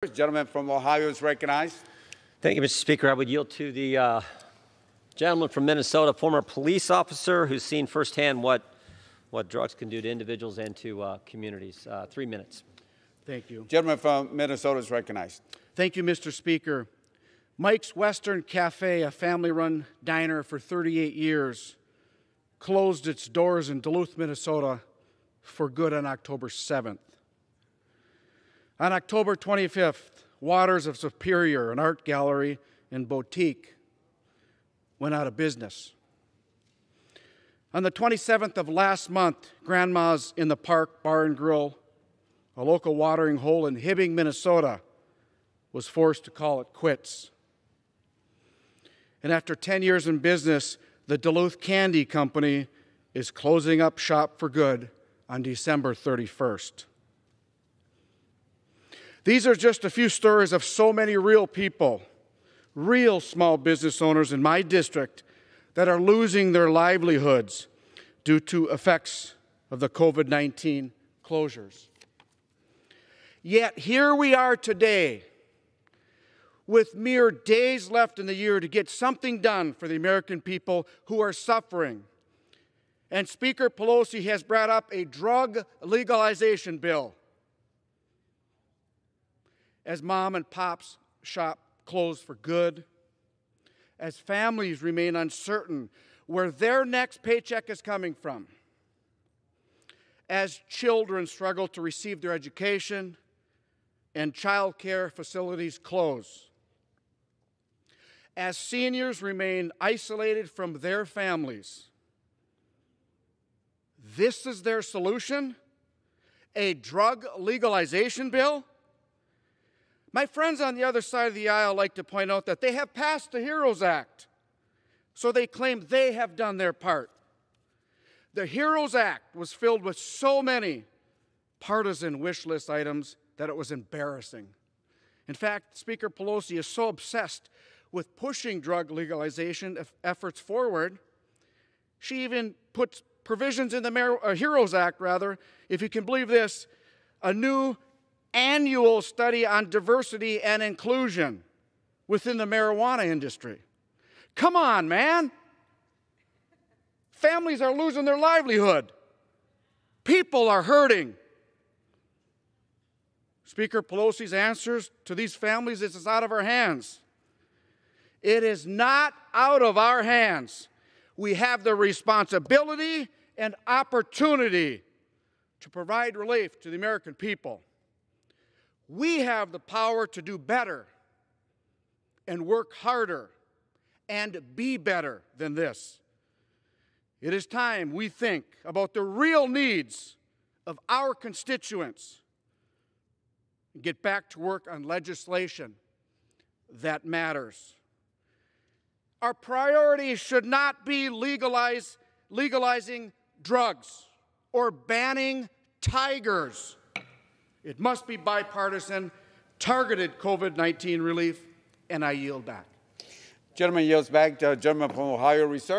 The gentleman from Ohio is recognized. Thank you, Mr. Speaker. I would yield to the gentleman from Minnesota, former police officer who's seen firsthand what drugs can do to individuals and to communities. 3 minutes. Thank you. Gentleman from Minnesota is recognized. Thank you, Mr. Speaker. Mike's Western Cafe, a family-run diner for 38 years, closed its doors in Duluth, Minnesota for good on October 7th. On October 25th, Waters of Superior, an art gallery and boutique, went out of business. On the 27th of last month, Grandma's in the Park Bar and Grill, a local watering hole in Hibbing, Minnesota, was forced to call it quits. And after 10 years in business, the Duluth Candy Company is closing up shop for good on December 31st. These are just a few stories of so many real people, real small business owners in my district that are losing their livelihoods due to effects of the COVID-19 closures. Yet here we are today with mere days left in the year to get something done for the American people who are suffering. And Speaker Pelosi has brought up a drug legalization bill. As mom and pop's shop close for good, as families remain uncertain where their next paycheck is coming from, as children struggle to receive their education and child care facilities close, as seniors remain isolated from their families. This is their solution? A drug legalization bill? My friends on the other side of the aisle like to point out that they have passed the HEROES Act, so they claim they have done their part. The HEROES Act was filled with so many partisan wish list items that it was embarrassing. In fact, Speaker Pelosi is so obsessed with pushing drug legalization efforts forward, she even puts provisions in the HEROES Act, if you can believe this, a new annual study on diversity and inclusion within the marijuana industry. Come on, man. Families are losing their livelihood. People are hurting. Speaker Pelosi's answers to these families is it's out of our hands. It is not out of our hands. We have the responsibility and opportunity to provide relief to the American people. We have the power to do better and work harder and be better than this. It is time we think about the real needs of our constituents and get back to work on legislation that matters. Our priority should not be legalizing drugs or banning tigers. It must be bipartisan, targeted COVID-19 relief, and I yield back. Gentleman yields back. Gentleman from Ohio reserves.